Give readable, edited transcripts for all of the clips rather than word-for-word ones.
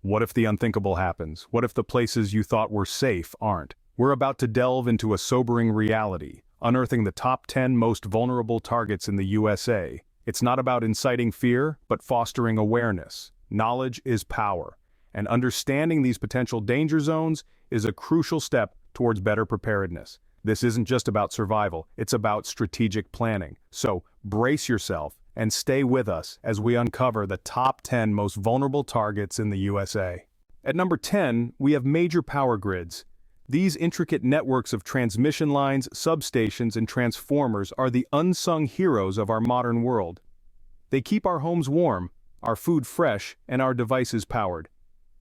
What if the unthinkable happens? What if the places you thought were safe aren't? We're about to delve into a sobering reality, unearthing the top 10 most vulnerable targets in the USA. It's not about inciting fear, but fostering awareness. Knowledge is power, and understanding these potential danger zones is a crucial step towards better preparedness. This isn't just about survival, it's about strategic planning. So, brace yourself and stay with us as we uncover the top 10 most vulnerable targets in the USA. At number 10, we have major power grids. These intricate networks of transmission lines, substations, and transformers are the unsung heroes of our modern world. They keep our homes warm, our food fresh, and our devices powered.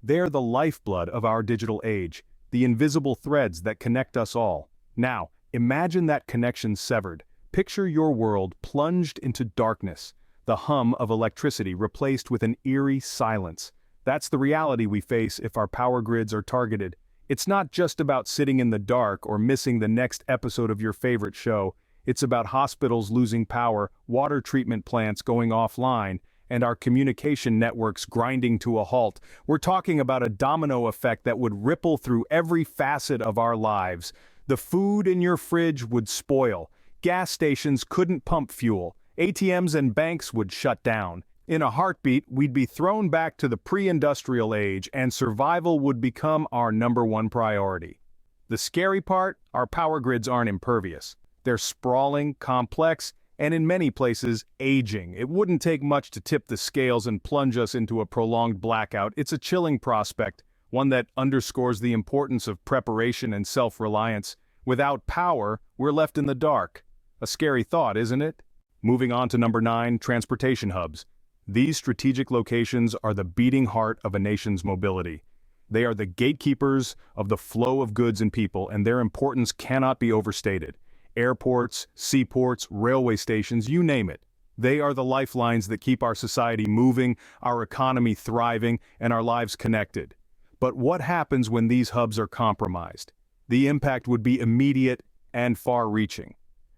They're the lifeblood of our digital age, the invisible threads that connect us all. Now, imagine that connection severed. Picture your world plunged into darkness, the hum of electricity replaced with an eerie silence. That's the reality we face if our power grids are targeted. It's not just about sitting in the dark or missing the next episode of your favorite show. It's about hospitals losing power, water treatment plants going offline, and our communication networks grinding to a halt. We're talking about a domino effect that would ripple through every facet of our lives. The food in your fridge would spoil. Gas stations couldn't pump fuel. ATMs and banks would shut down. In a heartbeat, we'd be thrown back to the pre-industrial age, and survival would become our #1 priority. The scary part? Our power grids aren't impervious. They're sprawling, complex, and in many places, aging. It wouldn't take much to tip the scales and plunge us into a prolonged blackout. It's a chilling prospect, one that underscores the importance of preparation and self-reliance. Without power, we're left in the dark. A scary thought, isn't it? Moving on to number 9, transportation hubs. These strategic locations are the beating heart of a nation's mobility. They are the gatekeepers of the flow of goods and people, and their importance cannot be overstated. Airports, seaports, railway stations, you name it. They are the lifelines that keep our society moving, our economy thriving, and our lives connected. But what happens when these hubs are compromised? The impact would be immediate and far-reaching.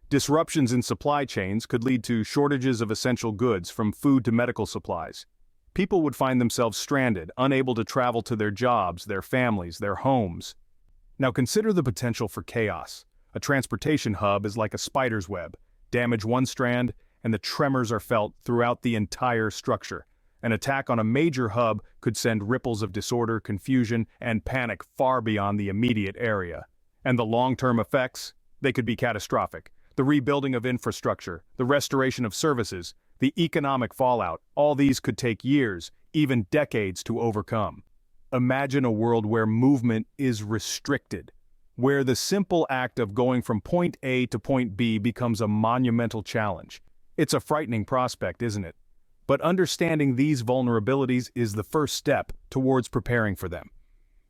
Disruptions in supply chains could lead to shortages of essential goods, from food to medical supplies. People would find themselves stranded, unable to travel to their jobs, their families, their homes. Now consider the potential for chaos. A transportation hub is like a spider's web. Damage one strand, and the tremors are felt throughout the entire structure. An attack on a major hub could send ripples of disorder, confusion, and panic far beyond the immediate area. And the long-term effects? They could be catastrophic. The rebuilding of infrastructure, the restoration of services, the economic fallout, all these could take years, even decades to overcome. Imagine a world where movement is restricted, where the simple act of going from point A to point B becomes a monumental challenge. It's a frightening prospect, isn't it? But understanding these vulnerabilities is the first step towards preparing for them.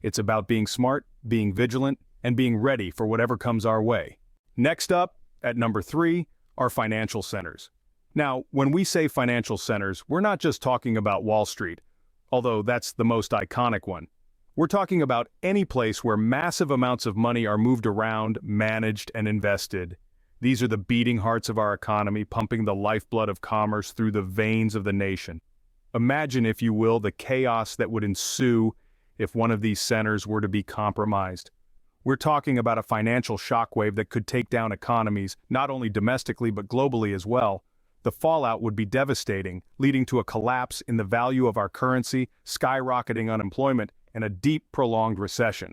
It's about being smart, being vigilant, and being ready for whatever comes our way. Next up, at number 3, are financial centers. Now, when we say financial centers, we're not just talking about Wall Street, although that's the most iconic one. We're talking about any place where massive amounts of money are moved around, managed, and invested. These are the beating hearts of our economy, pumping the lifeblood of commerce through the veins of the nation. Imagine, if you will, the chaos that would ensue if one of these centers were to be compromised. We're talking about a financial shockwave that could take down economies, not only domestically but globally as well. The fallout would be devastating, leading to a collapse in the value of our currency, skyrocketing unemployment, and a deep, prolonged recession.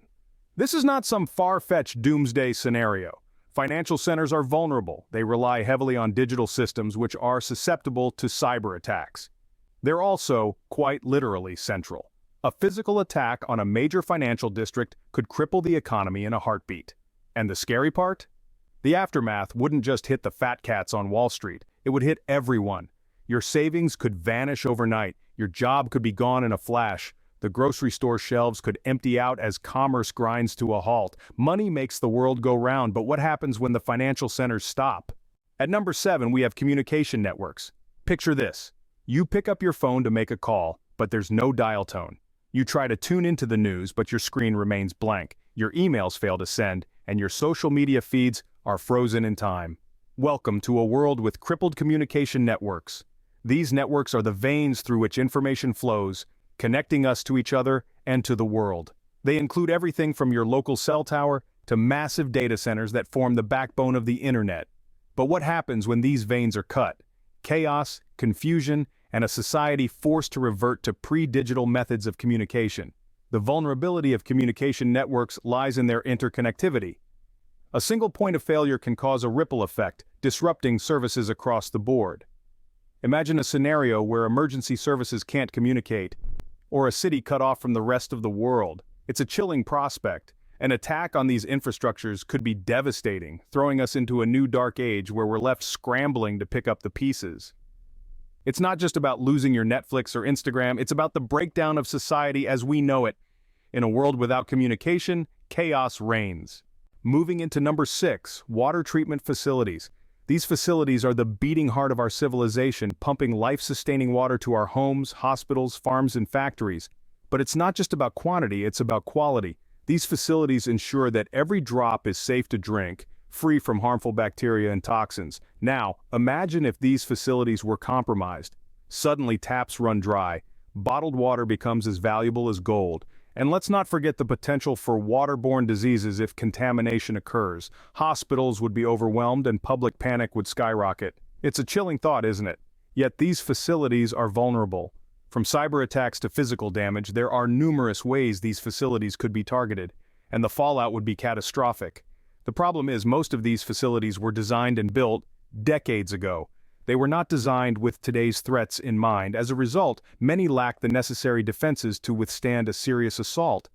This is not some far-fetched doomsday scenario. Financial centers are vulnerable. They rely heavily on digital systems which are susceptible to cyber attacks. They're also, quite literally, central. A physical attack on a major financial district could cripple the economy in a heartbeat. And the scary part? The aftermath wouldn't just hit the fat cats on Wall Street, it would hit everyone. Your savings could vanish overnight, your job could be gone in a flash, the grocery store shelves could empty out as commerce grinds to a halt. Money makes the world go round, but what happens when the financial centers stop? At number 7, we have communication networks. Picture this. You pick up your phone to make a call, but there's no dial tone. You try to tune into the news, but your screen remains blank. Your emails fail to send, and your social media feeds are frozen in time. Welcome to a world with crippled communication networks. These networks are the veins through which information flows, connecting us to each other and to the world. They include everything from your local cell tower to massive data centers that form the backbone of the internet. But what happens when these veins are cut? Chaos, confusion, and a society forced to revert to pre-digital methods of communication. The vulnerability of communication networks lies in their interconnectivity. A single point of failure can cause a ripple effect, disrupting services across the board. Imagine a scenario where emergency services can't communicate, or a city cut off from the rest of the world. It's a chilling prospect. An attack on these infrastructures could be devastating, throwing us into a new dark age where we're left scrambling to pick up the pieces. It's not just about losing your Netflix or Instagram, it's about the breakdown of society as we know it. In a world without communication, chaos reigns. Moving into number 6, water treatment facilities. These facilities are the beating heart of our civilization, pumping life-sustaining water to our homes, hospitals, farms, and factories. But it's not just about quantity, it's about quality. These facilities ensure that every drop is safe to drink, free from harmful bacteria and toxins. Now, imagine if these facilities were compromised. Suddenly taps run dry, bottled water becomes as valuable as gold. And let's not forget the potential for waterborne diseases if contamination occurs. Hospitals would be overwhelmed and public panic would skyrocket. It's a chilling thought, isn't it? Yet these facilities are vulnerable. From cyber attacks to physical damage, there are numerous ways these facilities could be targeted, and the fallout would be catastrophic. The problem is most of these facilities were designed and built decades ago. They were not designed with today's threats in mind. As a result, many lack the necessary defenses to withstand a serious assault.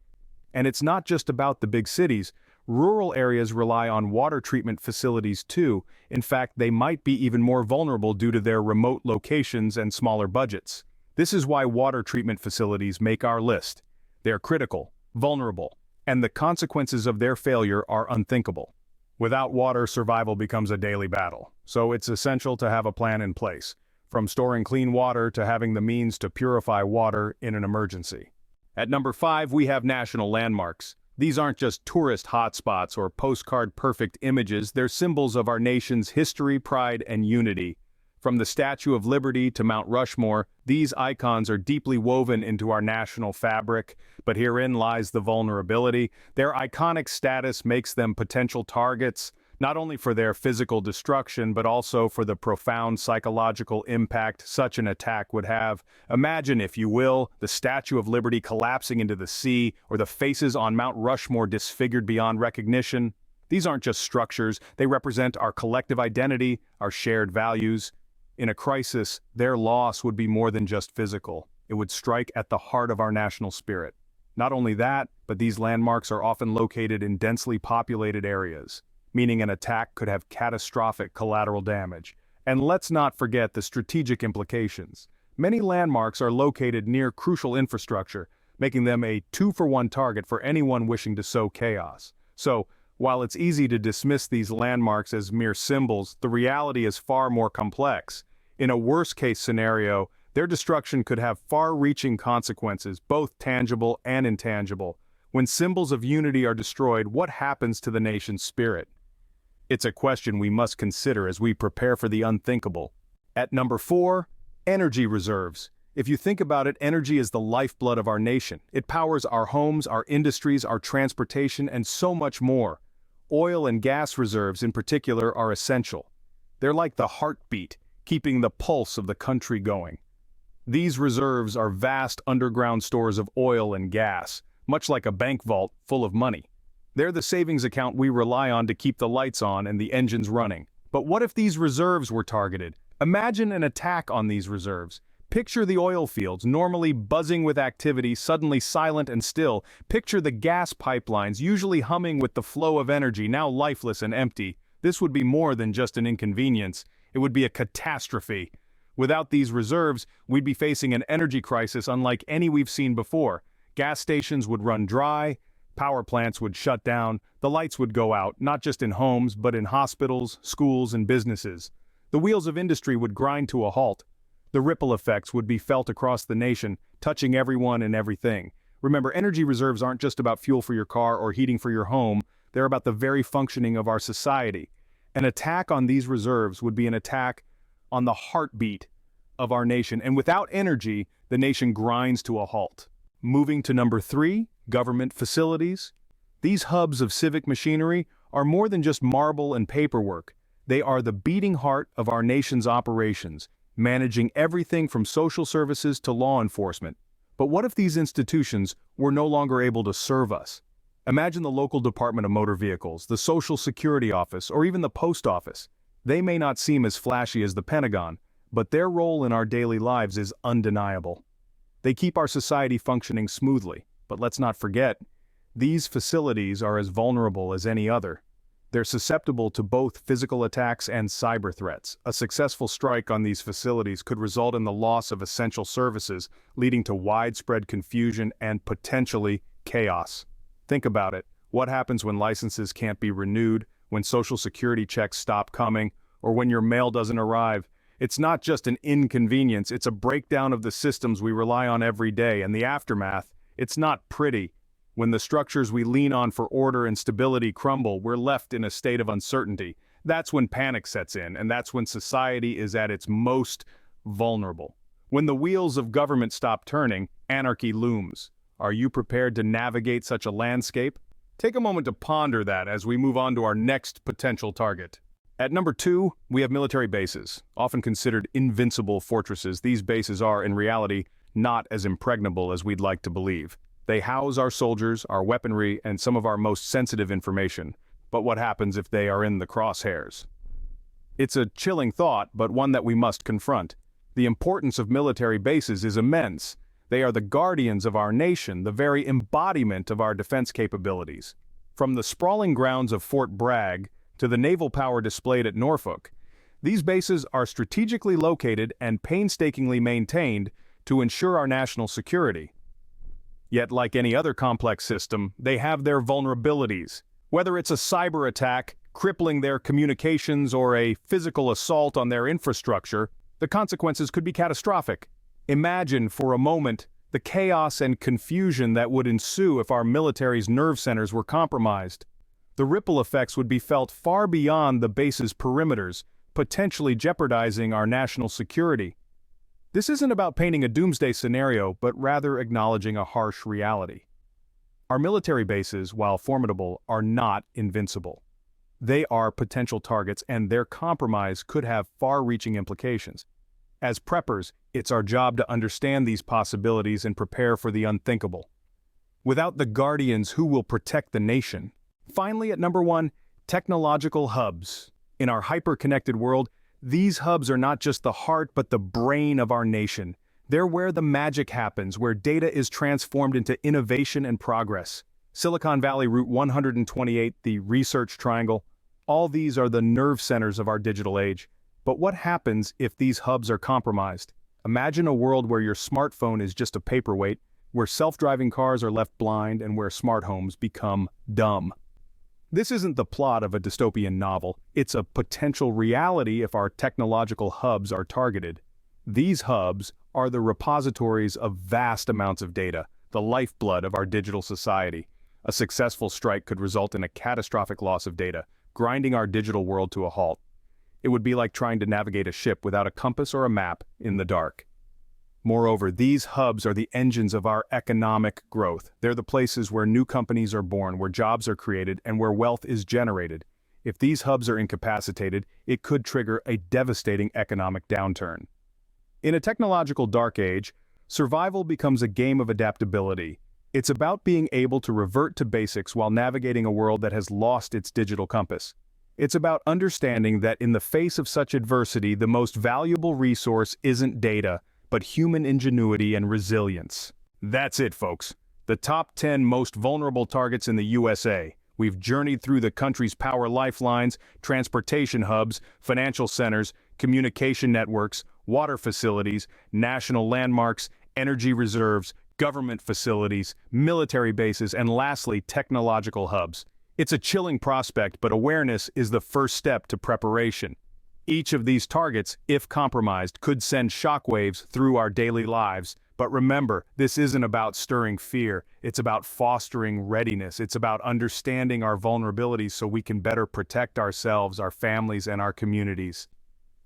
And it's not just about the big cities. Rural areas rely on water treatment facilities too. In fact, they might be even more vulnerable due to their remote locations and smaller budgets. This is why water treatment facilities make our list. They're critical, vulnerable, and the consequences of their failure are unthinkable. Without water, survival becomes a daily battle, so it's essential to have a plan in place, from storing clean water to having the means to purify water in an emergency. At number 5, we have national landmarks. These aren't just tourist hotspots or postcard-perfect images, they're symbols of our nation's history, pride, and unity. From the Statue of Liberty to Mount Rushmore, these icons are deeply woven into our national fabric, but herein lies the vulnerability. Their iconic status makes them potential targets, not only for their physical destruction, but also for the profound psychological impact such an attack would have. Imagine, if you will, the Statue of Liberty collapsing into the sea, or the faces on Mount Rushmore disfigured beyond recognition. These aren't just structures, they represent our collective identity, our shared values. In a crisis, their loss would be more than just physical. It would strike at the heart of our national spirit. Not only that, but these landmarks are often located in densely populated areas, meaning an attack could have catastrophic collateral damage. And let's not forget the strategic implications. Many landmarks are located near crucial infrastructure, making them a 2-for-1 target for anyone wishing to sow chaos. So, while it's easy to dismiss these landmarks as mere symbols, the reality is far more complex. In a worst-case scenario, their destruction could have far-reaching consequences, both tangible and intangible. When symbols of unity are destroyed, what happens to the nation's spirit? It's a question we must consider as we prepare for the unthinkable. At number 4, energy reserves. If you think about it, energy is the lifeblood of our nation. It powers our homes, our industries, our transportation, and so much more. Oil and gas reserves in particular are essential. They're like the heartbeat, keeping the pulse of the country going. These reserves are vast underground stores of oil and gas, much like a bank vault full of money. They're the savings account we rely on to keep the lights on and the engines running. But what if these reserves were targeted? Imagine an attack on these reserves. Picture the oil fields, normally buzzing with activity, suddenly silent and still. Picture the gas pipelines, usually humming with the flow of energy, now lifeless and empty. This would be more than just an inconvenience. It would be a catastrophe. Without these reserves, we'd be facing an energy crisis unlike any we've seen before. Gas stations would run dry, power plants would shut down, the lights would go out, not just in homes, but in hospitals, schools, and businesses. The wheels of industry would grind to a halt. The ripple effects would be felt across the nation, touching everyone and everything. Remember, energy reserves aren't just about fuel for your car or heating for your home, they're about the very functioning of our society. An attack on these reserves would be an attack on the heartbeat of our nation, and without energy, the nation grinds to a halt. Moving to number 3, government facilities. These hubs of civic machinery are more than just marble and paperwork. They are the beating heart of our nation's operations, managing everything from social services to law enforcement. But what if these institutions were no longer able to serve us? Imagine the local Department of Motor Vehicles, the Social Security Office, or even the Post Office. They may not seem as flashy as the Pentagon, but their role in our daily lives is undeniable. They keep our society functioning smoothly, but let's not forget, these facilities are as vulnerable as any other. They're susceptible to both physical attacks and cyber threats. A successful strike on these facilities could result in the loss of essential services, leading to widespread confusion and potentially chaos. Think about it. What happens when licenses can't be renewed, when social security checks stop coming, or when your mail doesn't arrive? It's not just an inconvenience, it's a breakdown of the systems we rely on every day, and the aftermath, it's not pretty. When the structures we lean on for order and stability crumble, we're left in a state of uncertainty. That's when panic sets in, and that's when society is at its most vulnerable. When the wheels of government stop turning, anarchy looms. Are you prepared to navigate such a landscape? Take a moment to ponder that as we move on to our next potential target. At number 2, we have military bases, often considered invincible fortresses. These bases are, in reality, not as impregnable as we'd like to believe. They house our soldiers, our weaponry, and some of our most sensitive information. But what happens if they are in the crosshairs? It's a chilling thought, but one that we must confront. The importance of military bases is immense. They are the guardians of our nation, the very embodiment of our defense capabilities. From the sprawling grounds of Fort Bragg to the naval power displayed at Norfolk, these bases are strategically located and painstakingly maintained to ensure our national security. Yet, like any other complex system, they have their vulnerabilities. Whether it's a cyber attack, crippling their communications, or a physical assault on their infrastructure, the consequences could be catastrophic. Imagine, for a moment, the chaos and confusion that would ensue if our military's nerve centers were compromised. The ripple effects would be felt far beyond the base's perimeters, potentially jeopardizing our national security. This isn't about painting a doomsday scenario, but rather acknowledging a harsh reality. Our military bases, while formidable, are not invincible. They are potential targets, and their compromise could have far-reaching implications. As preppers, it's our job to understand these possibilities and prepare for the unthinkable. Without the guardians, who will protect the nation? Finally, at number 1, technological hubs. In our hyper-connected world, these hubs are not just the heart but the brain of our nation. They're where the magic happens, where data is transformed into innovation and progress. Silicon Valley Route 128, the Research Triangle, all these are the nerve centers of our digital age. But what happens if these hubs are compromised? Imagine a world where your smartphone is just a paperweight, where self-driving cars are left blind, and where smart homes become dumb. This isn't the plot of a dystopian novel, it's a potential reality if our technological hubs are targeted. These hubs are the repositories of vast amounts of data, the lifeblood of our digital society. A successful strike could result in a catastrophic loss of data, grinding our digital world to a halt. It would be like trying to navigate a ship without a compass or a map in the dark. Moreover, these hubs are the engines of our economic growth. They're the places where new companies are born, where jobs are created, and where wealth is generated. If these hubs are incapacitated, it could trigger a devastating economic downturn. In a technological dark age, survival becomes a game of adaptability. It's about being able to revert to basics while navigating a world that has lost its digital compass. It's about understanding that in the face of such adversity, the most valuable resource isn't data, but human ingenuity and resilience. That's it, folks. The top 10 most vulnerable targets in the USA. We've journeyed through the country's power lifelines, transportation hubs, financial centers, communication networks, water facilities, national landmarks, energy reserves, government facilities, military bases, and lastly, technological hubs. It's a chilling prospect, but awareness is the first step to preparation. Each of these targets, if compromised, could send shockwaves through our daily lives. But remember, this isn't about stirring fear. It's about fostering readiness. It's about understanding our vulnerabilities so we can better protect ourselves, our families, and our communities.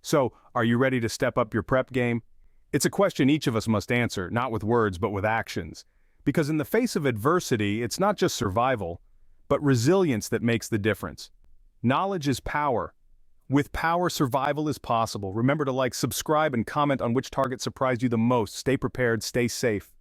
So, are you ready to step up your prep game? It's a question each of us must answer, not with words but with actions. Because in the face of adversity, it's not just survival, but resilience that makes the difference. Knowledge is power. With power, survival is possible. Remember to like, subscribe, and comment on which target surprised you the most. Stay prepared, stay safe.